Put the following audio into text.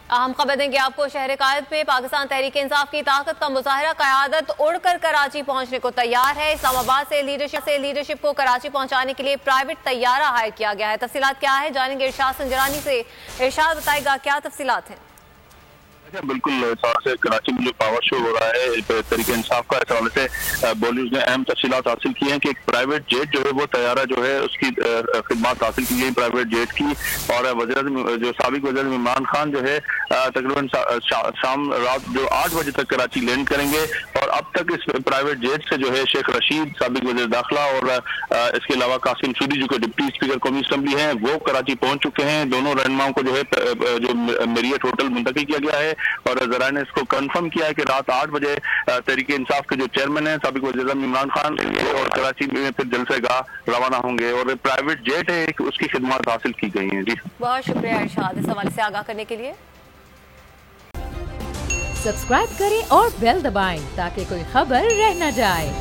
اہم خبر دیں گے آپ کو، شہر قائد میں پاکستان تحریک انصاف کی طاقت کا مظاہرہ، قیادت اڑ کر کراچی پہنچنے کو تیار ہے۔ اسلام آباد سے لیڈرشپ کو کراچی پہنچانے کے لیے پرائیویٹ طیارہ ہائر کیا گیا ہے۔ تفصیلات کیا ہے جانیں گے ارشاد سنجرانی سے۔ ارشاد بتائے گا کیا تفصیلات ہیں؟ بالکل سے کراچی میں جو پاور شو ہو رہا ہے تحریک انصاف کا، اس حوالے سے بالیوڈ نے اہم تفصیلات حاصل کی ہیں کہ ایک پرائیویٹ جیٹ جو ہے وہ طیارہ جو ہے اس کی خدمات حاصل کی گئی پرائیویٹ جیٹ کی، اور سابق وزیر اعظم عمران خان جو ہے تقریباً شام رات جو 8 بجے تک کراچی لینڈ کریں گے، اور اب تک اس پرائیویٹ جیٹ سے جو ہے شیخ رشید سابق وزیر داخلہ اور اس کے علاوہ قاسم سودی جو کہ ڈپٹی اسپیکر قومی اسمبلی ہیں وہ کراچی پہنچ چکے ہیں۔ دونوں رہنماؤں کو جو ہے جو میریٹ ہوٹل منتقل کیا گیا ہے، اور ذرائع نے اس کو کنفرم کیا ہے کہ رات 8 بجے تحریک انصاف کے جو چیئرمین ہیں سابق وزیر اعظم عمران خان اور کراچی میں پھر جلسے گاہ روانہ ہوں گے، اور پرائیویٹ جیٹ ہے اس کی خدمات حاصل کی گئی ہیں۔ جی بہت شکریہ ارشاد اس حوالے سے آگاہ کرنے کے لیے۔ سبسکرائب کریں اور بیل دبائیں تاکہ کوئی خبر رہ نہ جائے۔